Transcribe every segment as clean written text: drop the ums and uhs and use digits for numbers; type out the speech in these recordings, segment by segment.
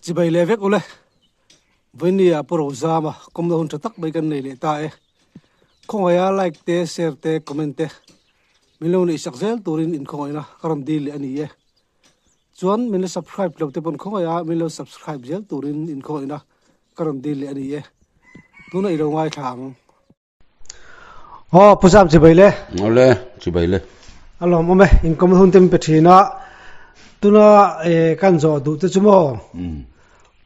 chỉ bay lệ vét ule với nia pro mà công đồng cho tắc bay gần này lệ ta không ai like te share te comment te mình lâu này sắc zel turin in không ai na karam deal anh ấy chuan mình subscribe lâu te pon không ai mình lâu subscribe zel turin in không ai na karam deal anh ấy tu này đâu ngay thẳng pusam chỉ bay lệ ole chỉ bay lệ alo mame in công đồng tem petrina tu na kan zo du te chumo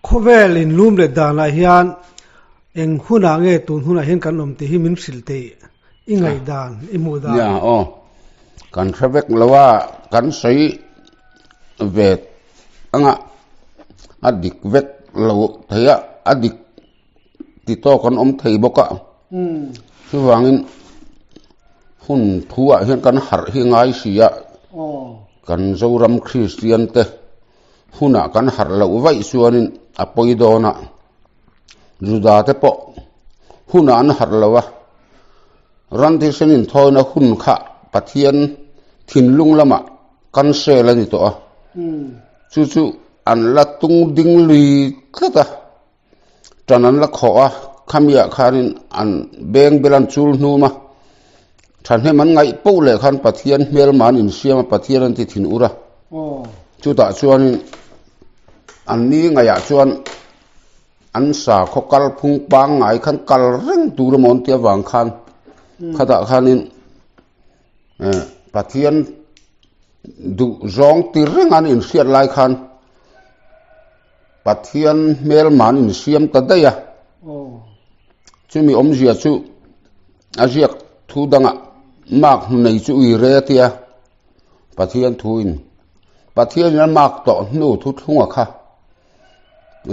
khovel in lum le dan la hian eng huna nge tun huna hian kan nom te hi min silte ingai dan imu dan ya kan travek lawa kan sei ve anga adik vek lo thaya adik ti to kan thei boka chu wangin hun thua hian kan har hi ngai sia kan zoram Christian te huna kan har lo vai suanin apoi dona juda te po huna an har lawa ran thi senin thoina hun kha pathian thinlung lama kan selani to chu chu an la tung ding lui khata tanan la kho a khamia khanin an beng belan chul nu ma than he man ngai po le khan pathian mel man in siama pathian an ti thin ura chu ta chuanin an ni ngaya chuan an sa khokal phung pang ngai khan kal reng tur mon tia wang khan khata khanin pathian du zong ti reng an in siat lai khan pathian mel man in siam ta daya chumi omzia chu ajiak thu danga mak nei chu i re tia pathian thuin pathian na mak to nu thu thunga kha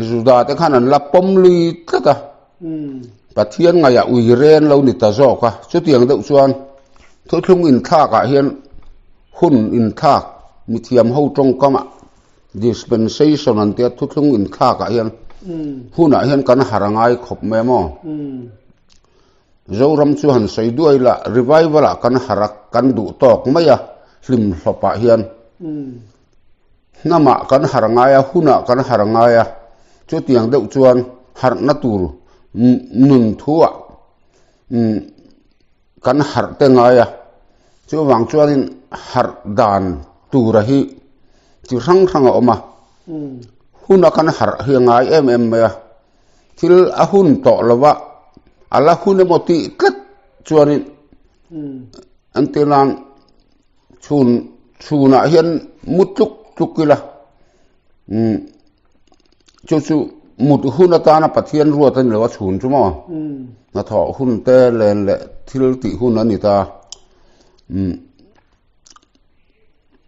juda te khan an la pom lui tlaka pathian nga ya ui ren lo ni ta zo ka chu tiang deuh chuan thu thung in tha ka hian hun in tha mi thiam ho tong kama dispensation an te thu thung in tha ka hian huna hian kan harangai khop me mo zoram chu han sei duai la revival kan harak kan du tok maya hlim hlopa hian nama kan harangaya huna kan harangaya chu tiang deuh chuan har na tur nun thua kan har te ngaya chu wang chuanin har dan tura hi chi rang rang a oma huna kan har hi ngai em ya thil a hun to lawa ala hun moti kat chuanin antelang chuna hian mutluk tukila chu mut hun ta na pathian ruatan lewa chhun chu ma na tho hun te len le thil ti hun ani ta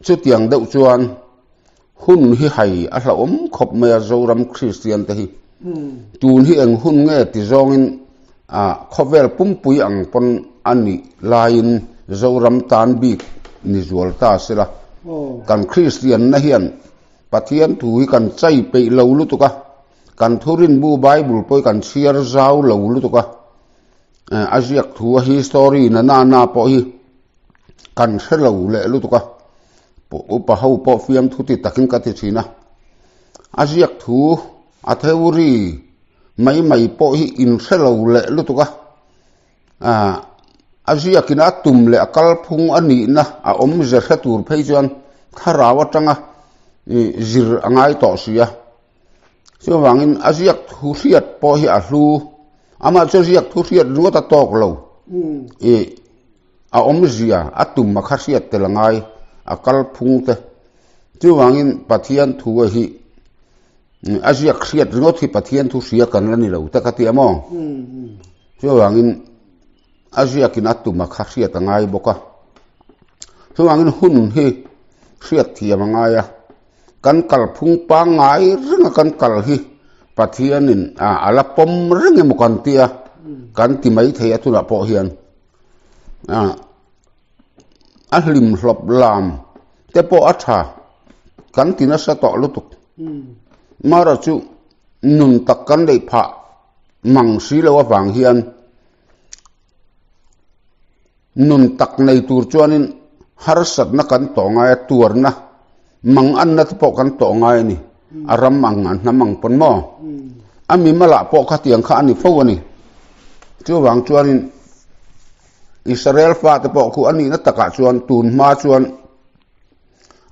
chu tiang deuh chuan hun hi hai a hla om khop me zoram Christian te hi tun hi eng hun nge ti zongin khovel pumpui ang pon ani lain zoram tan bik ni zual ta sila kan Christian na hian pathian thui kan chai pe lo lu tuka kan thurin bu bible poi kan share zau lo lu tuka aziak thu history na po hi kan shelo le lu tuka po upa hau po fiam thu ti takin ka ti china aziak thu atheuri mai po hi in shelo le lu tuka aziak ina tum le akal phung ani na a om je khatur phei chuan kharawa tanga zir angai to sia so wangin aziak thu riat po hi a hlu ama cho ziak thu riat ruata tok lo a om zia atum ma khasiat telangai akal phung te chu wangin pathian thu hi aziak riat ringot hi pathian thu sia kan lani lo ta ka ti amo chu wangin aziak in atum ma khasiat angai boka chu wangin hun hi riat thiam angaya kan kal phung pa ngai ringa kan kal hi pathianin ala pom ringe mukan tia kan ti mai thei atuna po hian a hlim hlop lam te po atha kan tina sa to lutuk mara chu nun tak kan dei pha mang si lo wang hian nun tak nei tur chuanin har sat na kan to ngai tur na mang an na po kan to ngai ni aram ang an namang pon mo ami mala po kha tiang kha ani fo ani chu wang chuan Israel fa te po khu ani na taka chuan tun ma chuan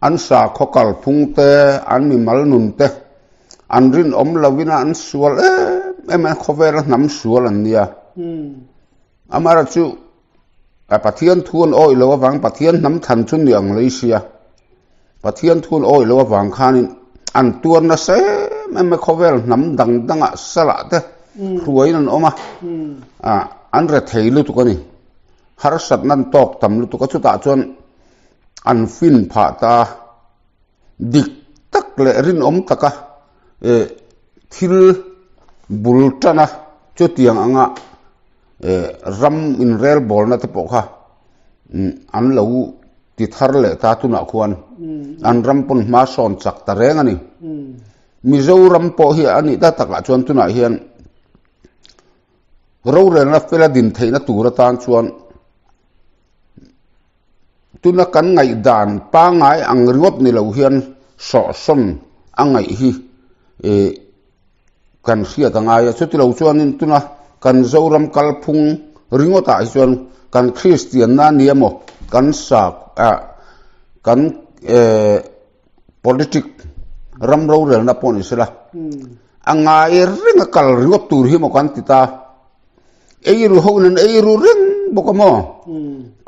an sa khokal phung te an mi mal nun te an rin om lovina an sual em khover nam sual an nia amara chu a pathian thun oi lo wang pathian nam than chun niang leisia pathian thun oi lo wang khanin an tuan na se em khover nam dang danga sala te ruai nan oma an re theilu tu kani har sat nan tok tam lu tu ka chu ta chuan an fin pha ta dik tak le rin om taka thil bultana chu tiang anga ram in rel bol na te po kha an lo ti thar le ta tu na khuan an ram pun ma son chak ta reng ani mizoram po hi ani da taka chuan tu na hian ro re na fela din theina tur tan chuan tuna kan ngai dan pa ngai ang riot ni lo hian so son angai hi kan sia ta ngai chu ti lo chuan in tuna kan zoram kalphung ringota hi chuan kan christian na niamo kan sa kan politic ram ro rel na pon isla angai ring kal ringot tur hi mo kan tita eiru honen eiru ring bokamo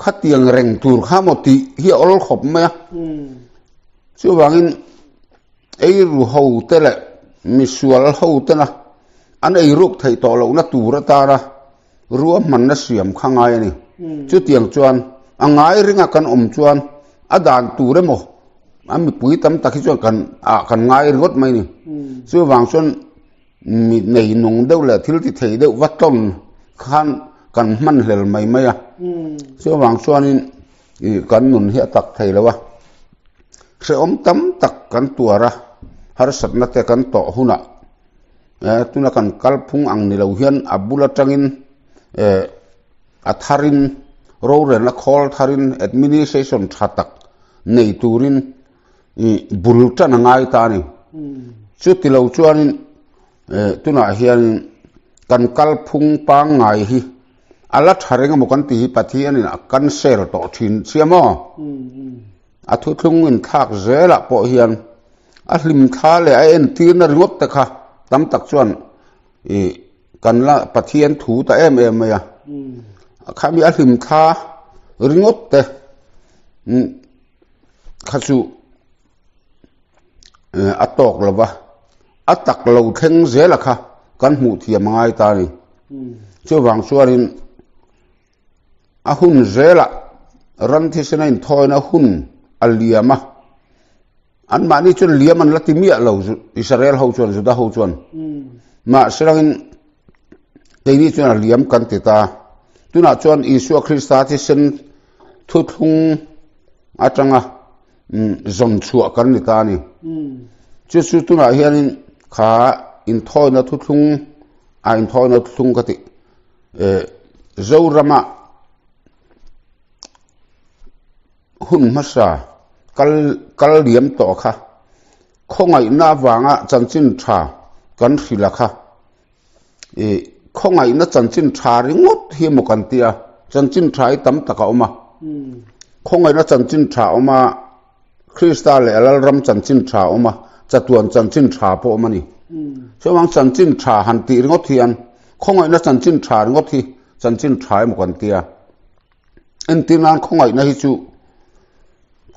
khatiang reng tur khamoti hi ol khop ma chu wangin eiru ho tele misual ho tena an eiruk thei to lo na tur ta ra ruam man na siam khangai ni chu tiang chuan angai ringa kan chuan adan ture mo ami pui tam takhi chuan kan ngai ringot mai ni chu wang chuan mi nei nong deuh le thil ti thei deuh waton khan kan man hlel mai mai a chu wang chuanin kan nun hi tak thei lawa se om tam tak kan tuara har satna te kan to huna tuna kan kalphung ang ni lo hian abula tangin atharin ro re na khol tharin administration thatak nei turin bulta na ngai ta ni chu ti lo chuanin tuna hian kan kalphung pa ngai hi ala tharenga mo kan ti pathian in kan sel to thin siamo a thu thlung in thak zela po hian a hlim tha le a en tin na ringot ta kha tam tak chuan kan la pathian thu ta em ya khami a hlim tha ringot te khachu atok lova atak lo theng zela kha kan mu thiam ngai ta ni chu wang suarin a hun zela ran thi sena in thoina hun aliama an mani chun liaman latimia lo Israel ho chuan juda ho chuan ma serangin teini chuan liam kan ti ta tuna chuan Isu Krista thi sen thu thung atanga zon chua kan ni ta ni chu chu tuna hianin kha in thoina thu thung a in thoina thu thung ka ti zorama hun masa kal liam to kha khongai na wanga chanchin tha kan khila kha khongai na chanchin tha ringot hi mo kan tia chanchin thai tam taka oma khongai na chanchin tha oma Krista le alal ram chanchin tha oma chatuan chanchin tha po mani so wang chanchin tha han ti ringot hian khongai na chanchin tha ringot hi chanchin thai mo kan tia en tinan khongai na hi chu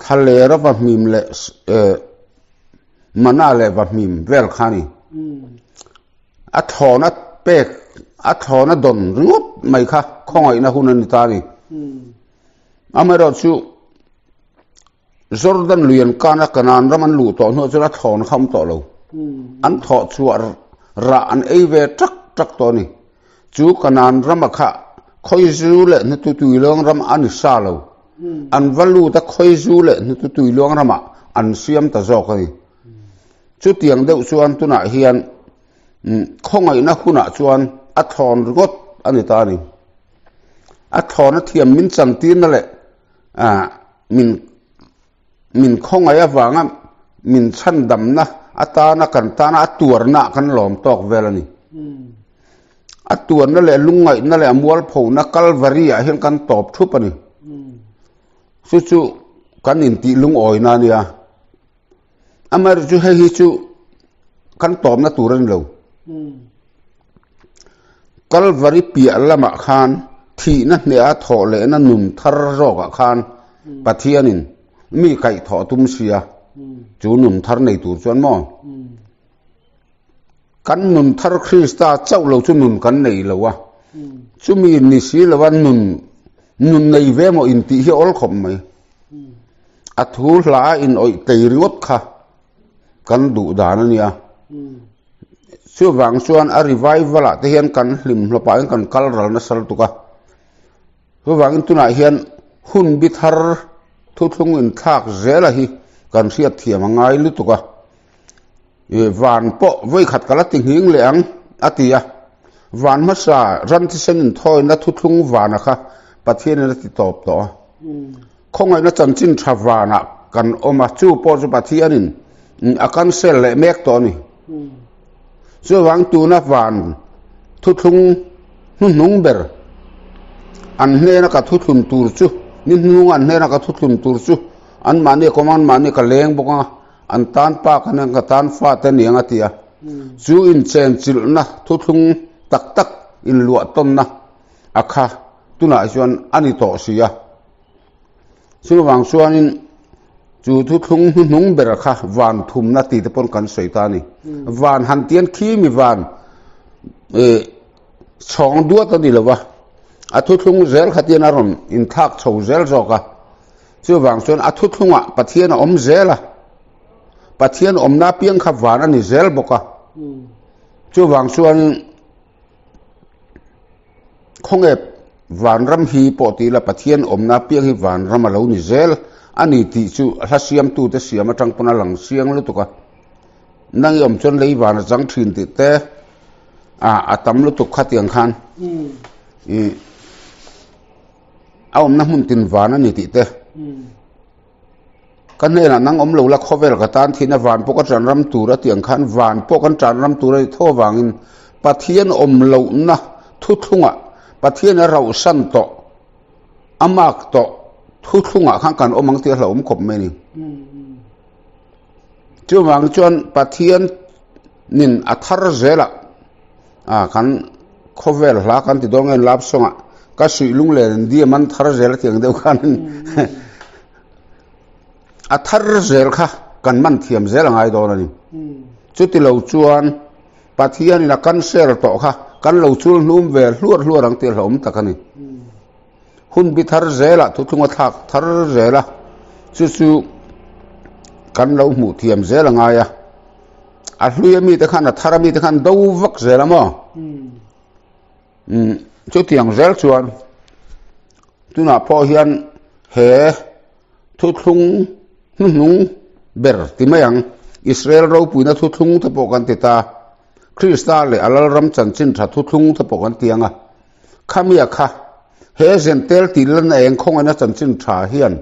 khalera va mim le mana le va mim vel khani a thona pek a thona don ringot mai kha khongai na hunan ta ni amaro chu Jordan luyan kana kanan raman lu to no chura thon kham to lo an tho chuar ra an eive tak tak to ni chu kanan ramakha khoi zu le na tu long ram an sa lo an valu ta khoi zu le na tu long rama an siam ta zo kai chu tiang deuh chuan tuna hian khongai na khuna chuan a thon got ani ta ni a thon a thiam min chan tin na le min khongai awanga min chan dam na atana kan tana atuarna kan lom tok velani atuarna le lungai na le amwal pho na kalvaria hian kan top thupani chu kan in ti lung oi na nia amar chu hi chu kan top na turan lo kalvari pia lama khan thi na ne a tho le na num thar ro ka khan pathianin mi kai tho tum sia chu num thar nei tur chuan mo kan nun thar Krista chau lo chu nun kan nei lo wa chu mi ni si lo wan nun nei ve mo in ti hi ol khom mai a thu hla in oi tei riot kha kan du dan ania chu wang chuan a revival a te hian kan hlim hlopa kan kal ral na sal tuka chu wang in tuna hian hun bi thar thu thlung in thak zela hi kan riat thiam ngai lu tuka van po voi khat kala ting hing leang atia van ma sa ran ti sen in thoi na thu thlung vana kha pathian na ti top to khongai na chan chin tha vana kan oma chu po chu pathianin akan sel le mek to ni chu wang tu na van thu thlung nung ber an hne na ka thu thlun tur chu nin nung an hne na ka thu thlun tur chu an mani koman mani ka leng boka an tan pa kan ka tan fa ta ni anga tia chu in chen chil na thu thlung tak tak in luwa ton na akha tuna chuan ani to sia chu wang chuan in chu thu thlung nung ber kha van thum na ti te pon kan soitani van han tian khi mi van chong duwa ta ni lawa a thu thlung zel khatian aron in thak chho zel zoka chu wang chuan a thu thlunga pathian om zela pathian om na piang kha van ani zel boka chu wang chuan khonge van ram hi po ti la pathian om na piang hi van ram alo ni zel ani ti chu hla siam tu te siam atang pona lang siang lu tuka nang yom chon lei van jang thin ti te atam lu tuk khatiang khan om na mun tin van ani ti te kan ne na nang om lo la khovel ka tan thina van po ka tran ram tu ra tiang khan van po kan tran ram tu ra tho wangin pathian om lo na thu thlunga pathian a rau san to amak to thu thlunga khan kan omang ti hlom khop me ni chu wang chuan pathian nin athar zela kan khovel hla kan ti dong en lap songa ka sui lung le di man thar zela tiang deu khan athar zel kha kan man thiam zel ngai do na ni chu ti lo chuan pathian ina kan ser to kha kan lo chul num ve hluar ang ti hlom takani hun bi thar zela thu thunga thak thar zela chu kan lo mu thiam zel ngai a hluya mi te khan a thara mi te khan do vak zela mo chu tiang zel chuan tuna po hian he thu thung nung ber ti mayang Israel ro puina thu thlung tha po kan ti ta Krista le alal ram chan chin tha thu thlung tha po kan tianga khamia kha he zentel ti lan eng khong ana chan chin tha hian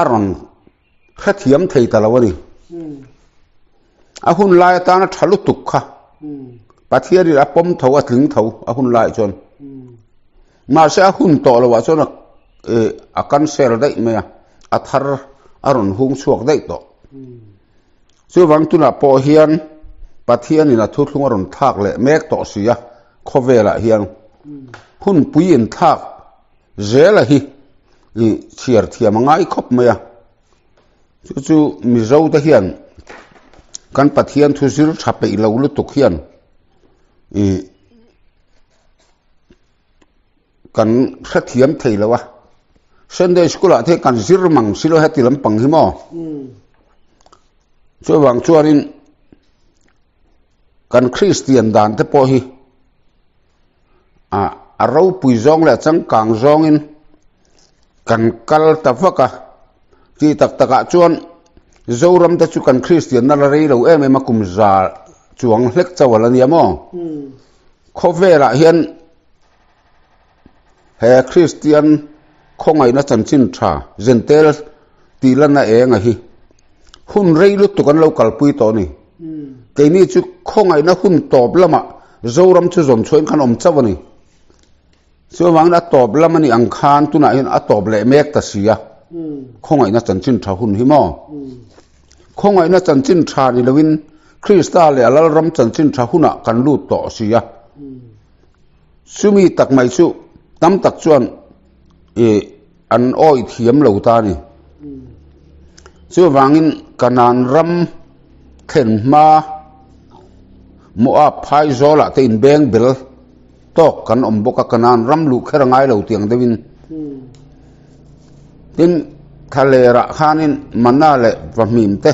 aron khathiam thei talawani ahun lai ta na thalu tuk kha pathiari a pom tho a tling tho ahun lai chon ma se ahun to lo wa chon akan sel dai me a thar aron hung chuak dai to chu wang tuna po hian pathian ina thu thlung aron thak le mek to sia khovela hian hun puin thak zela hi chiar thiam ngai khop maya chu mi zo ta hian kan pathian thu zir thape lo lu tuk hian kan khathiam thei lawa Sunday school a the kan zir mang silo heti lampang hi mo chu wang chuanin kan Christian dan te po hi a ro pui zong la chang kang zong in kan kal ta vaka ti tak taka chuan zoram ta chu kan Christian na la rei lo em ma kum za chuang hlek chawal ani mo khovela hian he Christian khongai na chan chin tha zentel ti lana enga hi hun rei lu tu kan lo kal pui to ni cái này chú không ai nó hun top lắm à dâu ram chú dồn chuối khăn cháu vậy số vàng đã top lắm anh ăn khan tu nãy anh top lệ mét ta xí à không ai nó chân chân thà hun hi mò không ai nó chân chân thà ni là win Krista lệ alal ram chân chân thà hun à kan lu to xí à sumi tak mai chu tam tak chuan an oi thiam lo ta ni chu wangin kanan ram khen ma mo a phai zola te in beng bel tok kan boka kanan ram lu kherangai lo tiang dewin tin thalera khanin manale vamim te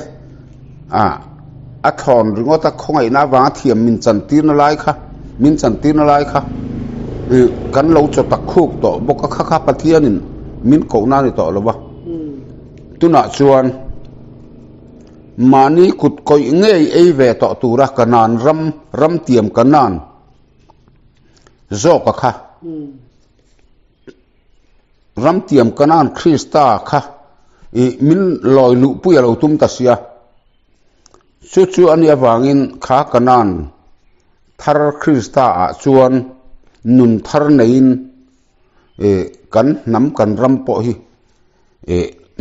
a thon ringota khongai na wa thiam min chantir na lai kha kan lo cho tak khuk to boka kha kha pathianin min ko na ni to lowa tuna chuan mani kut koi ngei ei ve to tura kanan ram tiam kanan zo ka kha ram tiam kanan Krista kha min loi lu puya lo tum ta sia chu ania wangin kha kanan thar Krista a chuan nun thar nein kan nam kan ram po hi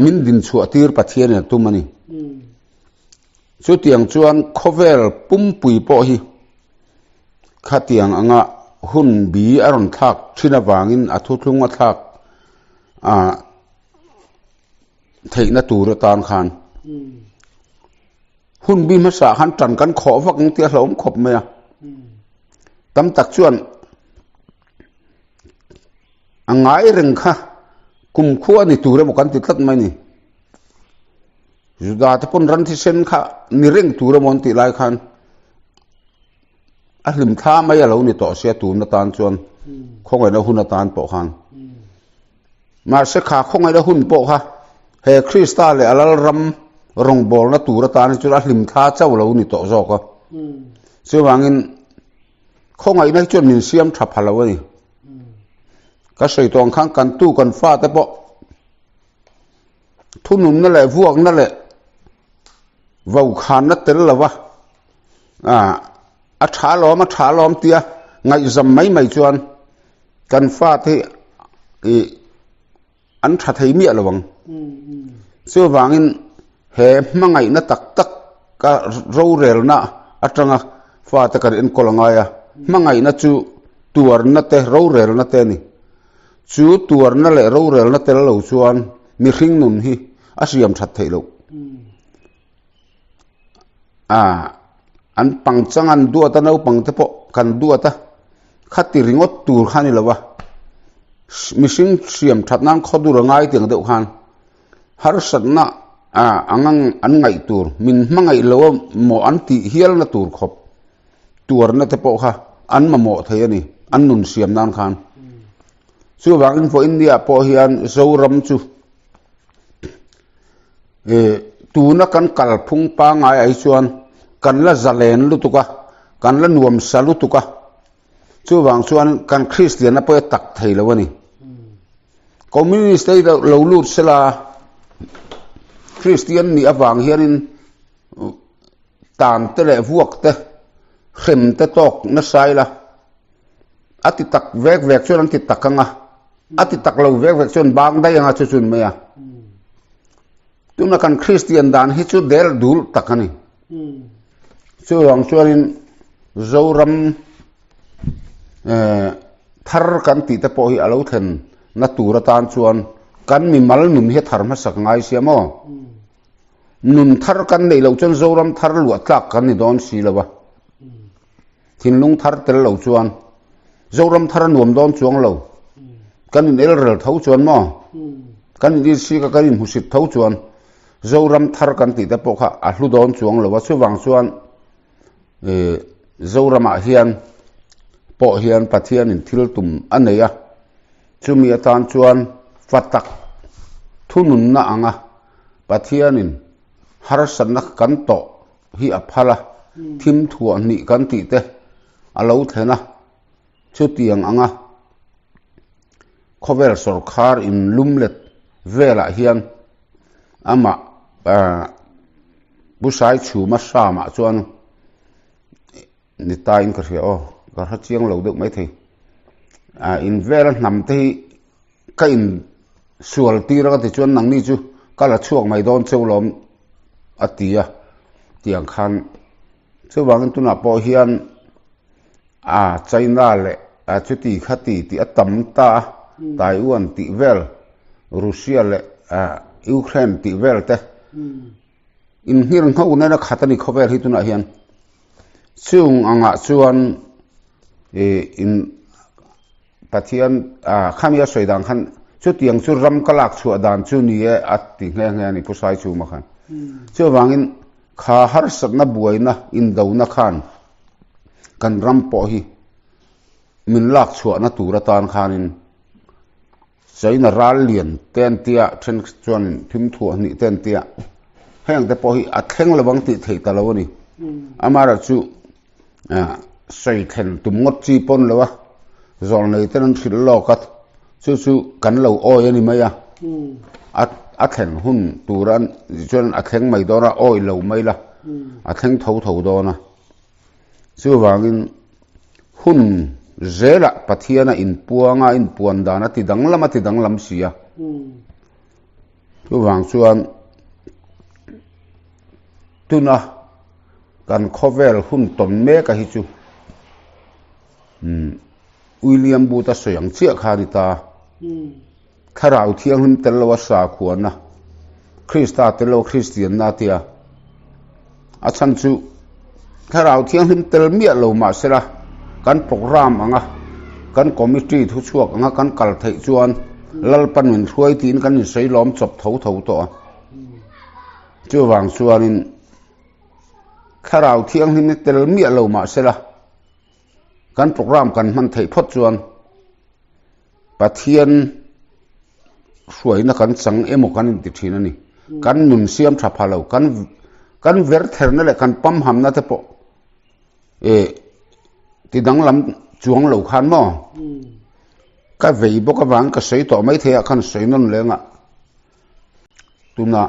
min din chu atir pathian tu mani chu tiang chuan khovel pumpui po hi khatiang anga hun bi aron thak thina wangin athu thlunga thak theina tur tan khan hun bi ma sa han tran kan kho vak ng tia hlom khop me tam tak chuan angai reng kha kum khuwa ni ture mo kan ti tlat mai ni juda ta pon ran thi sen kha ni reng ture mon ti lai khan a hlim tha mai alo ni to sia tu na tan chuan khongai na hun tan po khan ma se kha khongai na hun po kha he Krista le alal ram rong bol na tur ta ni chu a hlim tha chau lo ni to zo ko se wangin khongai na chuan min siam thap halo ni ka sei tong khang kan tu kan fa te po thunun na le vuak na le vau khan na tel lawa a tha lom tia ngai zam mai chuan kan fa te an tha thei mi alawang so wangin he mangai na tak ka ro rel na atanga fa ta kan en kolanga ya mangai na chu tuar na te ro rel na te ni chu tuar na le ro rel na tel lo chuan mi hring nun hi a siam that thei lo an pangchang an duata no pang te po kan duata khati ringot tur khani lawa mishing siam that nan khodur ngai tiang deuh khan har satna angang an ngai tur min mangai lo mo an ti hial na tur khop tur na te po kha an ma mo thei ani an nun siam nan khan chu wangin fo India po hian zoram chu tu na kan kal phung pa ngai ai chuan kan la zalen lutuka kan la nuam salutuka chu wang chuan kan Christian na po tak thei lo ani communist ei lo lut sela Christian ni awang hianin tan te le vuak te khem te tok na sai la ati tak vek chuan an ti takanga ati tak lo vek chuan bang dai anga chu chun me ya tuna kan Christian dan hi chu del dul takani chu wang chuanin zoram thar kan ti te po hi alo then na tura tan chuan kan mi mal nun he thar ma sak ngai siamo nun thar kan nei lo chuan zoram thar lu tlak kan ni don si lawa thinlung thar tel lo chuan zoram thar nuam don chuang lo kan in el rel thau chuan mo kan in si ka kan in husit thau chuan zoram thar kan ti te po kha a hlu don chuang lo wa chu wang chuan zorama hian po hian pathian in thil tum aneya chumi atan chuan fatak thunun na anga pathianin har sanak kan to hi aphala thim thua ni kan ti te alo thena chu tiang anga khovel sarkar in lumlet vela hian ama busai chuma sama chuan ni ta in ka ria o ka ha chiang lo deuh mai thei in vel nam te ka in sual ti ra ti chuan nang ni chu kala chuak mai don cheuhlom atia tiang khan chuwang tuna po hian China le chuti khati ti atam ta Taiwan ti vel Russia le Ukraine ti vel te in hir ngau na na khatani khovel hi tuna hian chung anga chuan in pathian khamia soidang khan chu tiang chu ram kalak chu dan chu ni e at ti nge nge ni pusai chu ma khan chu wangin kha har satna buaina in dauna khan kan ram po hi min lak chu na tura tan khanin China ral lian ten tia then chuan thim thu ni ten tia heng te po hi a thleng lawang ti thei ta lo ni amara chu sei khen tum ngot chi pon lawa zol nei ten thil lo kat chu kan lo oi ani maya a khen hun turan chuan a thleng mai dora oi lo mai la a thleng tho do na chu wangin hun zela pathiana in puanga in puan dana ti danglam sia chu wang chuan tuna kan khovel hun ton me ka hi chu William Buta soyang chia kharita kharau thiang him telwa sa khuana Krista telo Christian na tia a chan chu kharau thiang him tel mi lo ma sera kan program anga kan committee thu chuak anga kan kal thei chuan lalpan min thuai tin kan sei lom chop tho to chu wang chuan in kharau thiang him tel mi lo ma sera kan program kan man thei phot chuan pathian suai na kan chang emo kan ti thina ni kan nun siam tha phalo kan ver ther na le kan pam ham na te po ti dang lam chuang lo khan mo ka vei bo ka wang ka sei to mai the khan sei non lenga tuna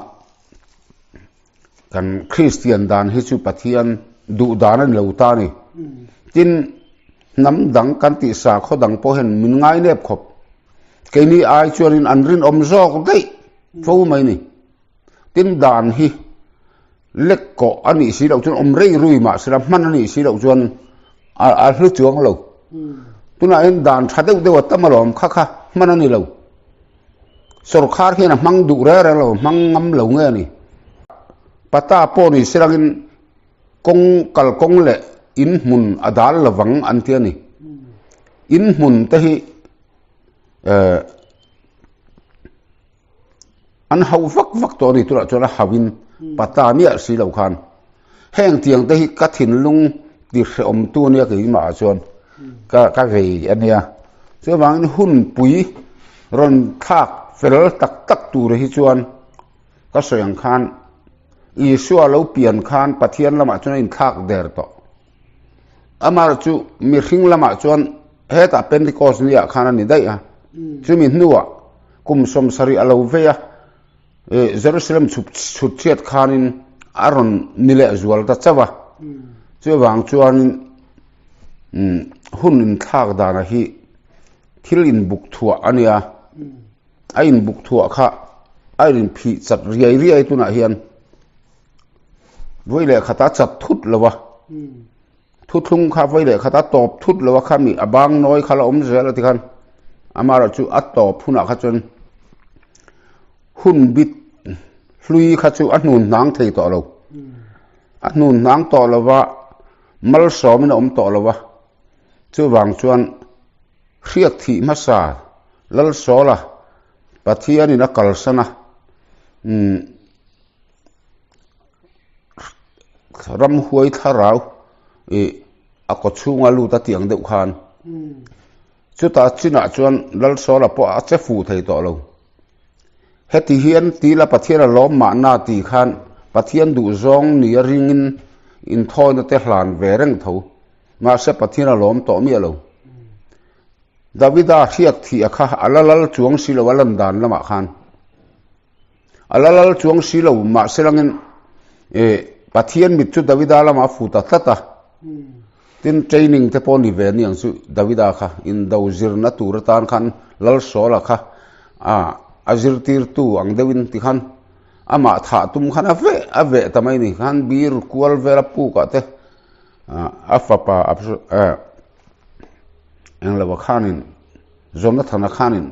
kan Christian dan hi chu pathian du dan an lo ta ni tin nam dang kan ti sa kho dang po hen min ngai nep khop ke ni ai chuan an rin om zok dei fo mai ni tin dan hi lek ko ani si lo chuan om rei rui ma sira man ani si lo chuan a hlu chuang lo tuna en dan thadeu de watamalom kha man ani lo sarkar hian mang du ra lo mang ngam lo nge ni pata po ni sirangin kong kal kong le in mun adal lawang an tia ni in mun te hi an hau vak to ni tura chona hawin pata mi a si lo khan heng tiang te hi ka thin lung ti om tu ne ke ma chon ka vei ania chu wang hun pui ron thak fel tak tu re hi chuan ka soyang khan i suwa lo pian khan pathian lama chuna in thak der to amar chu mi hring lama chuan heta Pentecost ni a khana ni dai a chu mi hnuwa kum som sari alo veya Jerusalem chut chiat khanin aron mile zual ta chawa chu wang chuan hun in thak dana hi thil in buk thua ania a in buk thua kha a in phi chat riai tuna hian voi le khata chat thut lawa thutlung kha voi le khata top thut lawa khami abang noi khala om zel ti khan amara chu atop phuna kha chon hun bit hlui kha chu anun nang thei to lo anun nang to lawa mal somin om to lawa chu wang chuan hriat thi ma sa lal sola pathian in a kalsana ram huai tharau a ko chunga lu ta tiang deuh khan chu ta china chuan lal sola po a che fu thei to lo heti hian ti la pathian a lom ma na ti khan pathian du zong ni a ringin in thoi na te hlan ve reng tho ma se pathian a lom to mi lo Davida hiak thi akha alalal chuang silo walan dan lama khan alalal chuang silo ma selangin pathian mit chu Davida lama futa tata tin training te pon ni ve ni ang su Davida kha in do zir na tur tan khan lal sola kha azir tir tu ang dewin ti khan ama tha tum khan ave tamai ni khan bir kual vera pu ka te afapa ang lawa khanin zomna thana khanin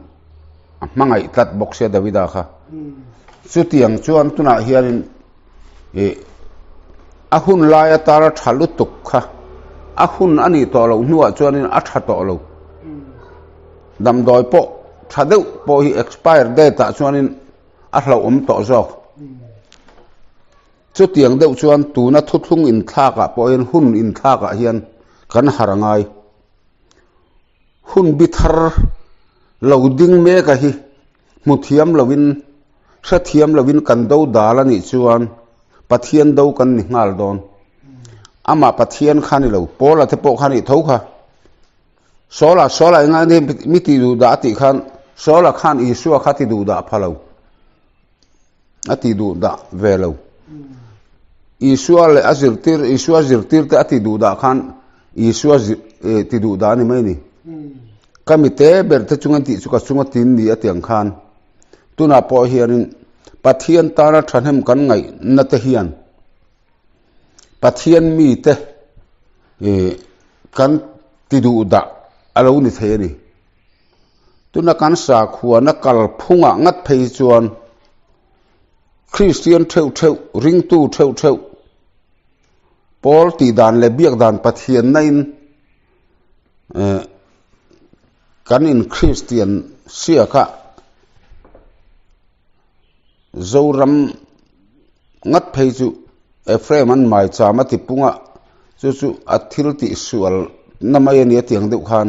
mangai tat boxe Davida kha chu tiang chuan tuna hianin ahun laya tara thalu tuk kha ahun ani to lo nuwa chuanin a tha to lo dam doi po thadeu po hi expire date ta chuanin a hlo to zok chu tiang deuh chuan tuna thuthung in thlaka po in hun in thlaka hian kan harangai hun bithar loading me ka hi muthiam lovin sathiam lovin kan do dalani chuan pathian do kan ni ngal don ama pathian khani lo pola te po khani thoka sola nga ne miti du da ti khan sola khan isu khati du da phalo ati du da velo isu le azirtir te ati du da khan isu ti du da ni mai ni kamite ber te chungan ti chuka chunga tin ni atiang khan tuna po hianin pathian tara thanem kan ngai na te hian pathian mi te kan ti du da alo ni theni tuna kan sa khuana kal phunga ngat phei chuan Christian theu ring tu theu Paul ti dan le biak dan pathian nain kan in Christian siaka zoram ngat phei chu Ephraim an mai chama ti punga chu athil ti sual namai ani tiang deuh khan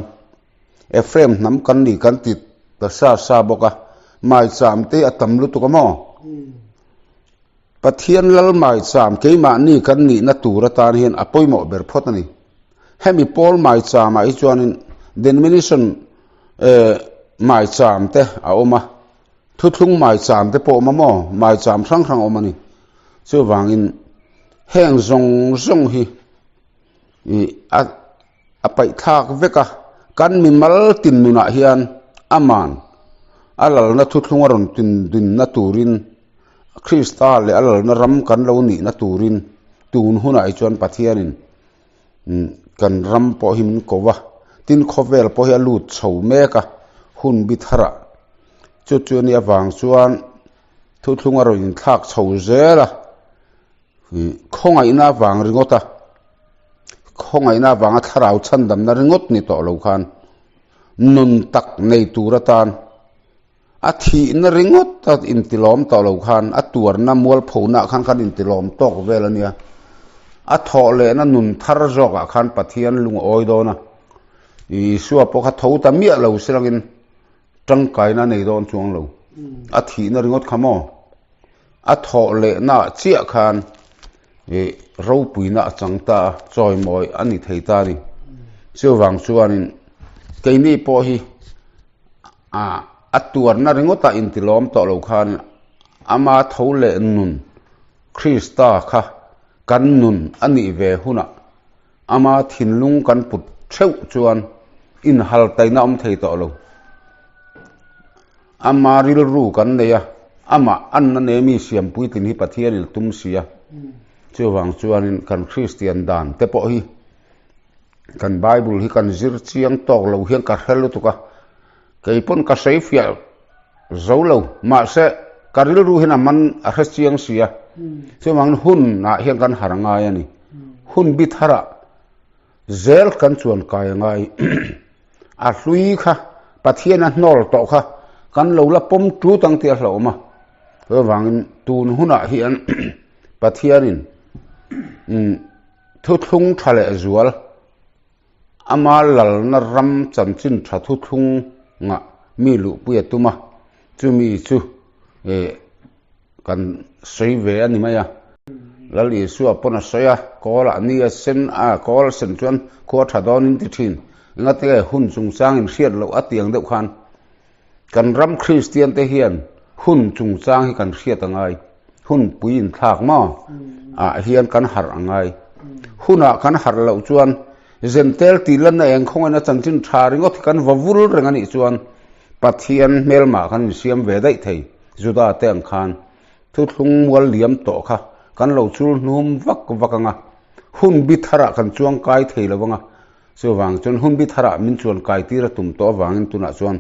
Ephraim nam kan ni kan ti ta sa boka mai cham te atam lu tu kamo pathian lal mai cham keima ni kan ni na tura tan hian apoimo ber phot ani hemi Paul mai chama I chuanin denomination mai cham te a oma thuthung mai cham te po mamo mai cham thrang omani chu wangin heng zong hi a pai thak veka kan mi mal tin nuna hian aman alal na thuthung ron tin na turin Krista le alal na ram kan lo ni na turin tun huna I chuan pathianin kan ram po him kowa tin khovel po hi lut chho meka hun bithara chu ni awang chuan thuthunga ro in thak chho zela khongai na wang ringota khongai na wanga tharau chandam na ringot ni to lo khan nun tak nei turatan athi na ringot ta intilom to lo khan atuar na mual phona khan intilom tok velania a tho le na nun thar zoka khan pathian lung oi do na I suwa po kha thau ta mi lo sirangin tangkai na nei don chuang lo a thi na ringot khamo a tho le na chia khan ro puina changta choi moi ani theita ni chu wang chuanin keini po hi atuar na ringota intilom to lo khan ama thole nun Krista kha kan nun ani ve huna ama thinlung kan put theu chuan in hal taina thei to lo ama ril ru kan neya ama an na ne mi siam pui tin hi pathianil tum sia chu wang chuanin kan Christian dan te po hi kan Bible hi kan zir chiang tok lo hian ka helu tuka keipon ka sei fial zo lo ma se karil ru hina man a chiang sia chu wang hun na hian kan haranga yani hun bithara zel kan chuan kai ngai a hlui kha pathian a hnol to kha kan lo la pom tu tang ti a hloma ho wangin tun huna hian pathianin thuthung thale zual ama lal na ram chanchin tha thuthung nga mi lu puya tuma chumi chu kan sei ve ani maya lali su apona soya kola ni a sen a kol sen chuan ko thadon in ti thin ngate hun chung sang in hriat lo atiang deuh khan kan ram Christian te hian hun chung chang hi kan hriat angai hun puin thak ma hian kan har angai huna kan har lo chuan zentel tilan na eng khong na chanchin tharingot kan vavul rengani chuan pathian melma kan siam ve dai thei juda te ang khan thu thlung wal liam to kha kan lo chul num vak vakanga hun bi thara kan chuang kai thei lawanga so wang chon hun bi thara min chuan kai tira tum to wangin tuna chuan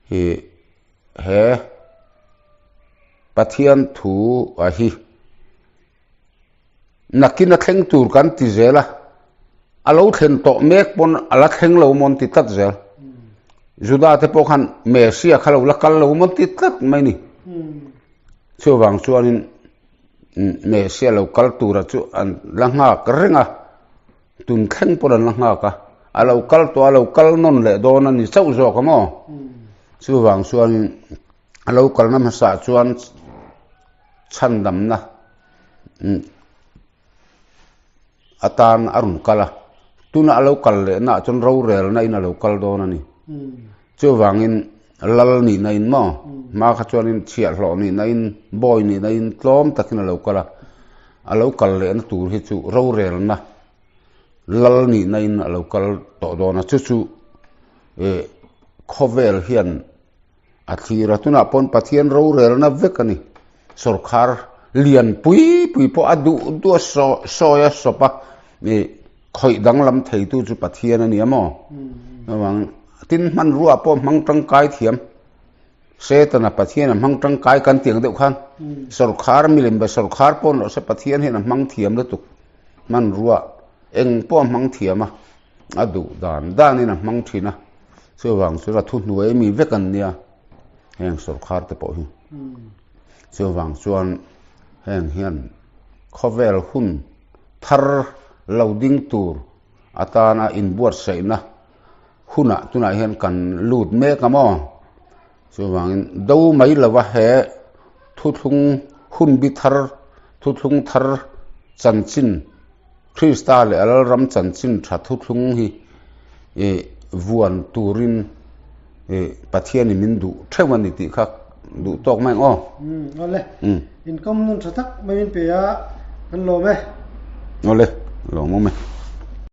he pathian thu a hi nakina thleng tur kan ti zela alo thlen to mek pon ala thleng lo mon ti tat zel juda te pokhan mesia khalo la kal lo mon ti tat mai ni chu wang chuanin mesia lo kal tura chu an langa krenga tun kheng pon langa ka alo kal non le don ani chau zo ka mo chu wang chuanin alo kal nam sa chuan chandam na atan arun kala tuna alo kal le na chon ro rel na ina lo kal don ani chu wangin lal ni na in mo ma kha chuanin chia hlo ni na in boy ni na in tlom takin alo kala alo kal le na tur hi chu ro rel na lal ni na in alo kal to don chu chu khovel hian athira tuna pon pathian ro rel na vekani sarkar lian pui po adu du so ya sopa mi khoi dang lam thei tu chu pathian ani amo wang tin man ruwa po mang tang kai thiam se tana pathian mang tang kai kan tiang deuh khan sarkar milim ba sarkar pon lo se pathian hen mang thiam le tu man ruwa eng po mang thiama adu dan ina mang thina so wang so ra thu nuai mi vekan nia heng sarkar te po hi so wang chuan heng hian khovel hun thar loading tur atana in buat seina huna tuna hian kan lut me kamo so wangin do mai lawa he thu thung hun bi thu thar chanchin krista le al ram chanchin tha thu thung hi vuan turin pathian min du thewani ti khak du tok mai o ole in kom nun thatak mai pe ya kan lo me ole lo mo me